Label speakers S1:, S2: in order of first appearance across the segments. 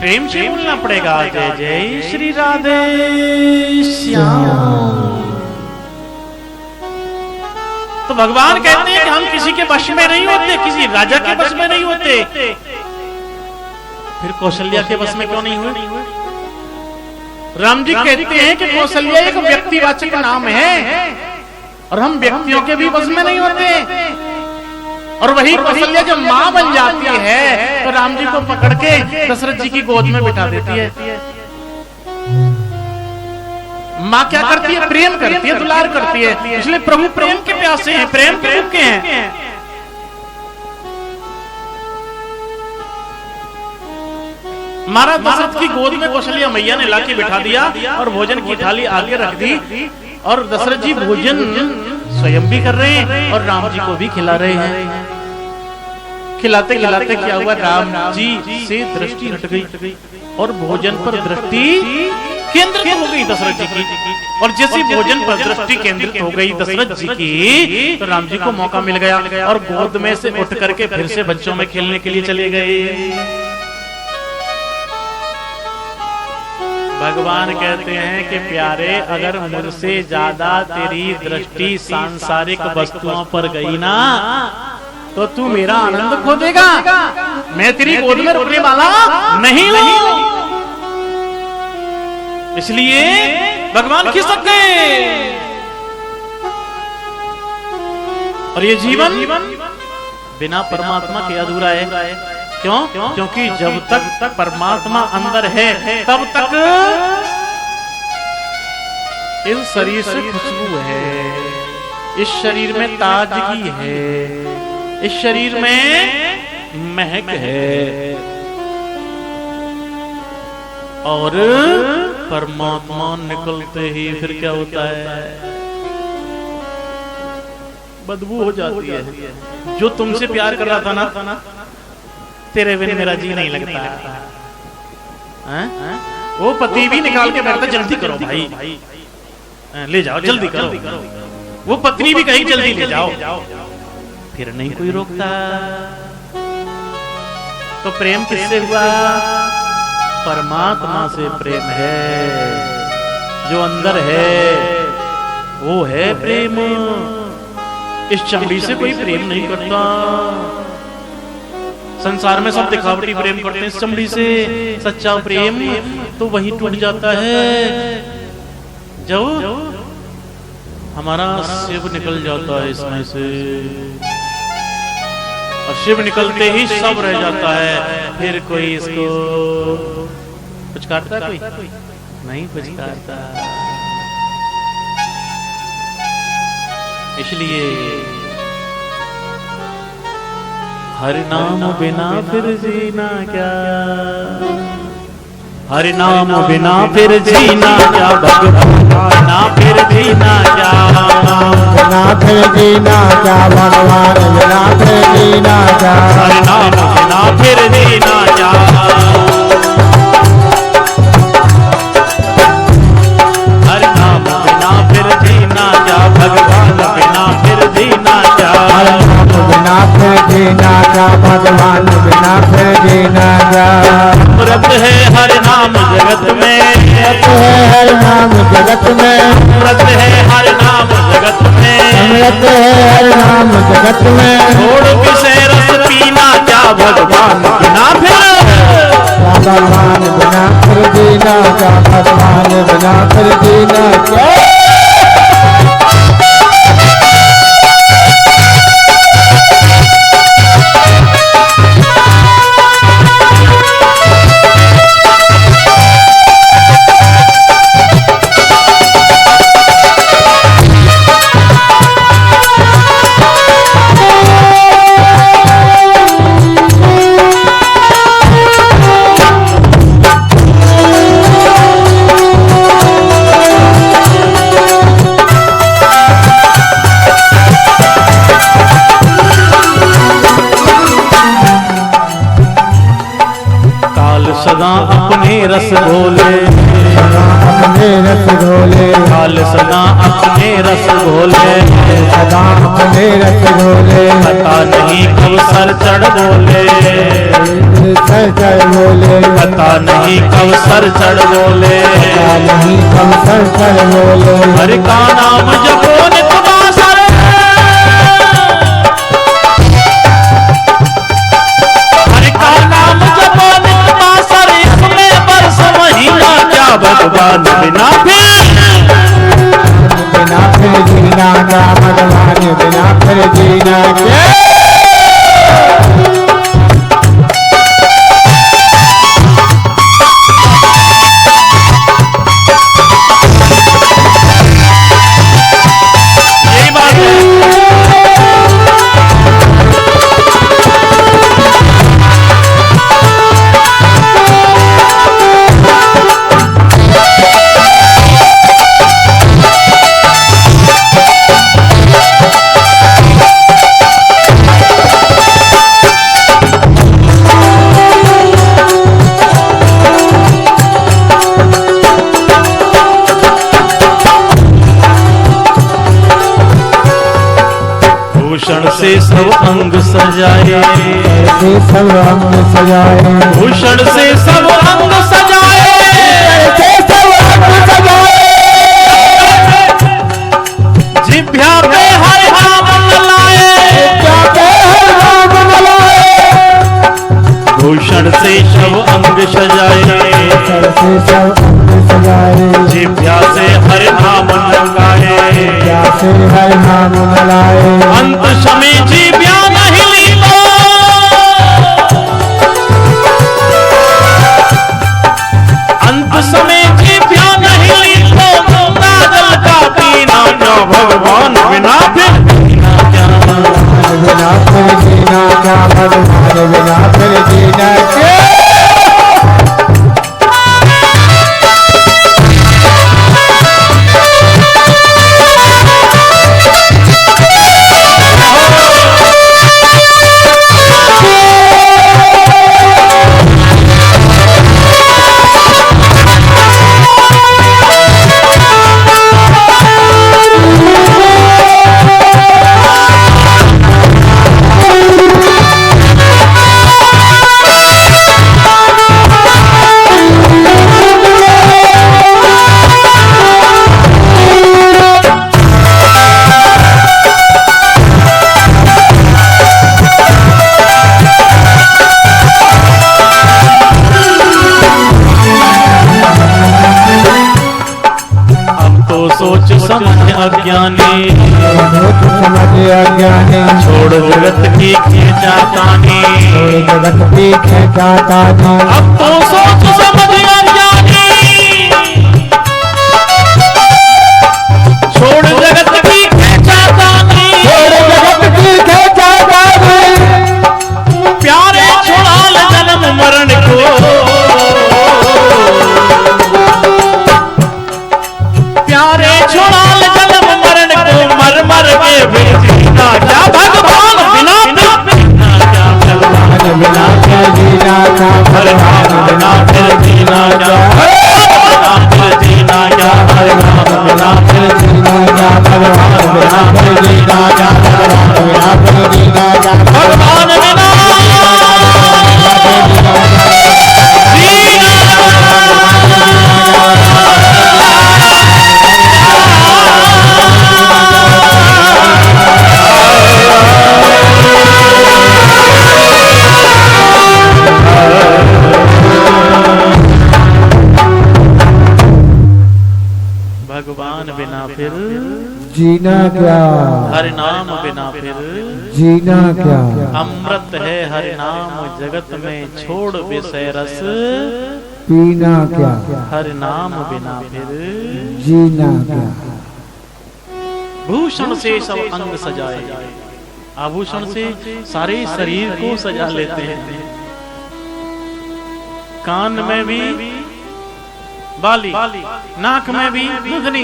S1: प्रेम से बोलना पड़ेगा। जय जय श्री राधे श्याम। तो भगवान कहते हैं कि हम किसी के वश में नहीं होते, किसी राजा के वश में नहीं होते। फिर कौशल्या के वश में क्यों नहीं हुए? राम जी कहते हैं कि कौशल्या एक व्यक्तिवाचक नाम है और हम व्यक्तियों के भी वश में नहीं होते। और वही कौशल्या जब मां बन जाती है तो राम जी को पकड़ के दशरथ जी की गोद में बिठा देती है। मां क्या करती है? प्रेम करती है, दुलार करती है। इसलिए प्रभु प्रेम के प्यासे हैं, प्रेम के भूखे हैं। महाराज दशरथ की गोद में कौशल्या मैया ने लाके बिठा दिया और भोजन की थाली आगे रख दी और दशरथ जी भोजन स्वयं भी कर रहे हैं और राम जी को भी खिला रहे हैं। खिलाते खिलाते क्या हुआ? राम जी से दृष्टि हट गई और भोजन पर दृष्टि केंद्रित हो गई दशरथ जी की। और जैसे भोजन पर दृष्टि केंद्रित हो गई दशरथ जी की तो राम जी को मौका मिल गया और गोद में से उठ करके फिर से बच्चों में खेलने के लिए चले गए। भगवान कहते हैं कि प्यारे, अगर मुझसे ज्यादा तेरी दृष्टि सांसारिक वस्तुओं पर गई ना तो तू मेरा आनंद खो देगा। मैं तेरी गोद में रुकने वाला नहीं हूं। इसलिए भगवान खिसक गए और ये जीवन बिना परमात्मा के अधूरा है। क्यों? क्योंकि जब तक परमात्मा अंदर है तब तक इस शरीर से खुशबू है, इस शरीर में ताजगी है, इस शरीर में महक है। और परमात्मा निकलते ही फिर क्या होता है? बदबू हो जाती है। जो तुमसे प्यार कर रहा था ना, तेरे बिन मेरा जी नहीं लगता। वो पति भी निकाल के बैठता, जल्दी करो भाई, ले जाओ, जल्दी करो। वो पत्नी भी कहीं जल्दी ले जाओ, फिर नहीं कोई रोकता। तो प्रेम किससे हुआ? परमात्मा से प्रेम है। जो अंदर है वो है प्रेम। इस चमड़ी से कोई प्रेम नहीं करता। संसार में सब दिखावटी प्रेम करते हैं, इस चमड़ी से सच्चा प्रेम तो वही टूट जाता है जब हमारा शिव निकल जाता है इसमें से। और शिव निकलते ही सब रह जाता है। फिर कोई इसको पुचकारता, कोई नहीं पुचकारता। इसलिए हरि नाम बिना फिर जीना क्या, हरि नाम बिना फिर जीना क्या, भगवान ना फिर जीना क्या,
S2: बिना फिर जीना क्या, भगवान बिना फिर जीना क्या,
S1: हरि नाम बिना फिर जीना क्या, हरि नाम बिना फिर जीना क्या, भगवान बिना फिर जीना क्या,
S2: बिना फिर जीना क्या, भगवान बिना फिर जीना क्या।
S1: अमृत है हर नाम जगत में,
S2: अमृत है हर नाम जगत में,
S1: अमृत है हर नाम जगत में,
S2: अमृत है हर नाम जगत में।
S1: छोड़ विषय रस पीना क्या, भगवान बिना फिर,
S2: भगवान बिना फिर जीना क्या, भगवान बिना फिर जीना क्या।
S1: सदा अपने रस घोले,
S2: अपने रस घोले,
S1: काल सदा अपने रस घोले,
S2: सदा अपने रस घोले।
S1: पता नहीं कब सर चढ़ बोले,
S2: सर चढ़ बोले,
S1: पता नहीं कब सर चढ़ बोले,
S2: पता नहीं कब सर चढ़ बोले।
S1: हरि का नाम जपो नित बासर, हरि का नाम जपो नित बासर, इसमें बरस महीना क्या भगवान बिना
S2: फिर जीना क्या, भगवान बिना फिर जीना क्या।
S1: भूषण से सब अंग सजाए,
S2: सब अंग सजाए,
S1: भूषण से सब अंग सजाए,
S2: सब अंग सजाए।
S1: जिभ्या पे हर नाम लाए, भूषण से सब अंग सजाए, जिभ्या से हर नाम लगाए,
S2: हर नाम लगाए।
S1: अंत समय जिभ्या नहीं लीलो, अंत समय जिभ्या नहीं लीलो, नागल का पीना क्या भगवान बिना फिर क्या,
S2: बिना फिर जीना क्या, भगवान बिना फिर जीना क्या।
S1: सोच समझ अज्ञानी,
S2: समझ अज्ञानी,
S1: छोड़ जगत की खींचातानी,
S2: जगत की खींचातानी।
S1: अब तो सोच समझ अज्ञानी, छोड़ जगत की खींचातानी,
S2: जगत की खींचातानी।
S1: प्यारे छुड़ाल जन्म मरण को, प्यारे छुड़ाल जन्म मरण को, मर मर के भी जीना क्या भगवान बिना क्या, भगवान बिना
S2: फिर जीना क्या,
S1: भगवान बिना फिर जीना क्या, भगवान फिर जीना क्या, भगवान बिना फिर
S2: जीना क्या, भगवान बिना फिर जीना क्या, भगवान बिना फिर जीना क्या।
S1: भगवान बिना भगवान बिना फिर
S2: जीना क्या,
S1: हरि नाम बिना फिर
S2: जीना क्या।
S1: अमृत है हरि नाम जगत में, छोड़ विषय रस
S2: पीना क्या,
S1: हरि नाम बिना फिर
S2: जीना क्या।
S1: भूषण से सब अंग सजाए, आभूषण से सारे शरीर को सजा लेते हैं, कान में भी बाली, नाक में भी दुधनी,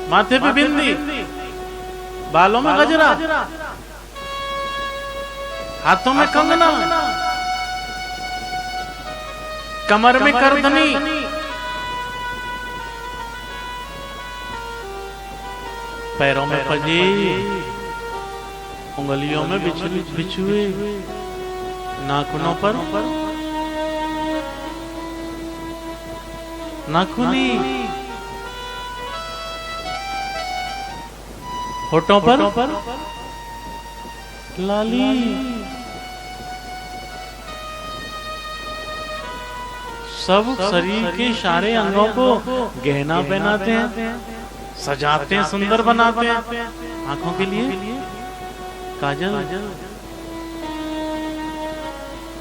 S1: माथे पे बिंदी, बालों में गजरा, हाथों में कंगना, कमर में करधनी, पैरों में फजी, उंगलियों में बिछुए, नाखूनों पर नाखूनी, होठों पर लाली, सब शरीर के सारे अंगों को गहना पहनाते हैं, सजाते हैं, सुंदर बनाते हैं। आंखों के लिए काजल,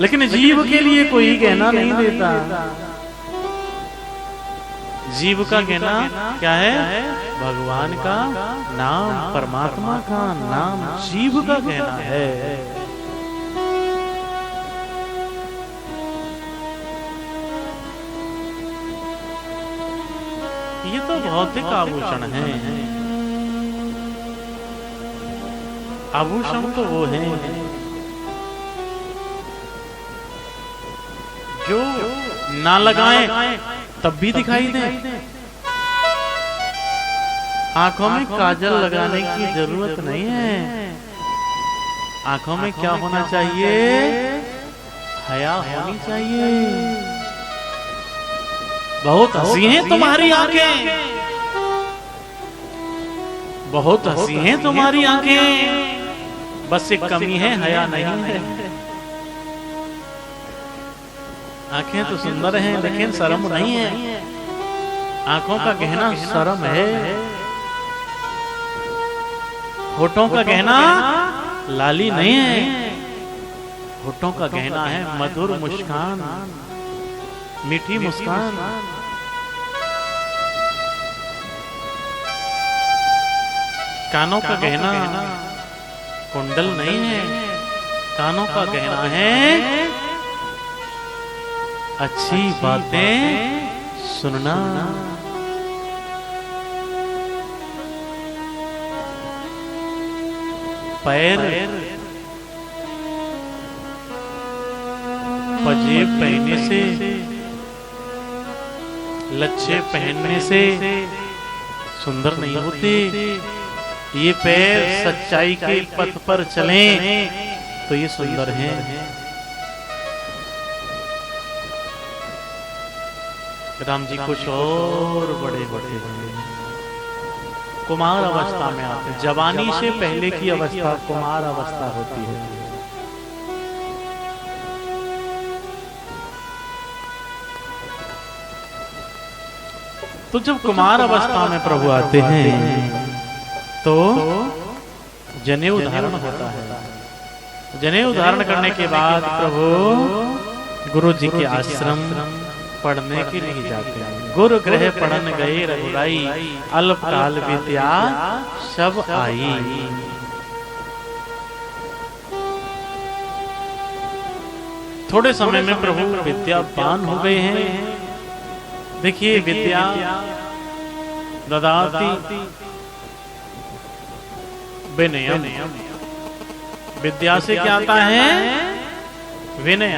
S1: लेकिन जीव के लिए कोई गहना नहीं देता। जीव का गहना क्या है? भगवान का नाम, परमात्मा का नाम जीव का गहना है। ये तो भौतिक आभूषण है। आभूषण तो वो है जो ना लगाएं तब भी दिखाई दे। आंखों में काजल लगाने की जरूरत नहीं है। आंखों में क्या होना चाहिए? हया होनी चाहिए। बहुत हंसी हैं तुम्हारी आंखें, बहुत हंसी हैं तुम्हारी आंखें, बस एक कमी है, हया नहीं है। आंखें तो सुंदर हैं लेकिन शर्म नहीं है। आंखों का गहना शर्म है। होठों का गहना लाली नहीं है। होठों का गहना है मधुर मुस्कान, मीठी मुस्कान। कानों का गहना कुंडल नहीं है। कानों का गहना है अच्छी बातें सुनना। पैर पजेब पहनने से, लच्छे पहनने से सुंदर नहीं होते। ये पैर सच्चाई के पथ पर चलें तो ये सुंदर हैं। राम जी कुछ और बड़े बड़े कुमार अवस्था में आते हैं। जवानी से पहले की अवस्था कुमार अवस्था होती है। तो जब कुमार अवस्था में प्रभु आते हैं तो जनेऊ धारण होता है। जनेऊ धारण करने के बाद प्रभु गुरु जी के आश्रम पढ़ने के लिए जाते हैं। गुरु गृह पढ़न गए रघुराई, अल्पकाल विद्या सब आई। थोड़े समय में प्रभु विद्यावान हो गए हैं। देखिए विद्या ददाति विनयम। विद्या से क्या आता है? विनय।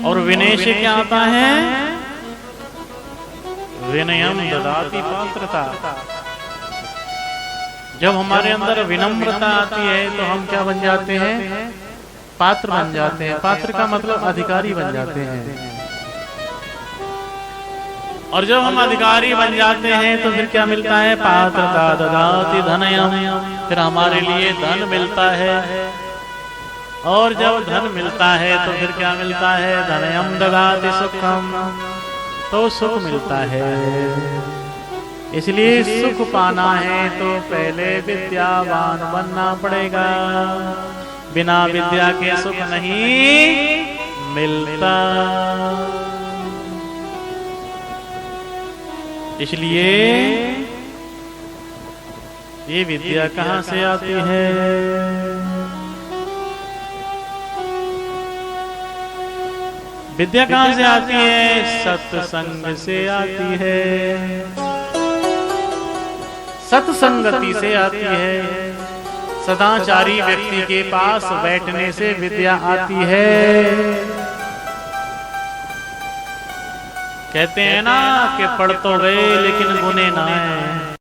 S1: और विनय से क्या आता है? विनयम ददाति पात्रता। जब हमारे अंदर विनम्रता आती है तो हम क्या बन जाते हैं? पात्र बन जाते हैं। पात्र का मतलब अधिकारी बन जाते हैं। और जब हम अधिकारी बन जाते हैं तो फिर क्या मिलता है? पात्रता ददाति धनयम। फिर हमारे लिए धन मिलता है। और जब धन मिलता है तो फिर क्या मिलता है? धनयम ददाति सुखम। तो सुख मिलता है। इसलिए सुख पाना है तो पहले विद्यावान बनना पड़ेगा। बिना विद्या के सुख नहीं मिलता। इसलिए ये विद्या कहाँ से आती है? विद्या कहाँ से आती है? सत्संग से आती है। सत्संगति से आती है। सदाचारी व्यक्ति के पास बैठने से विद्या आती है। कहते हैं ना कि पढ़ तो गए लेकिन गुने ना है।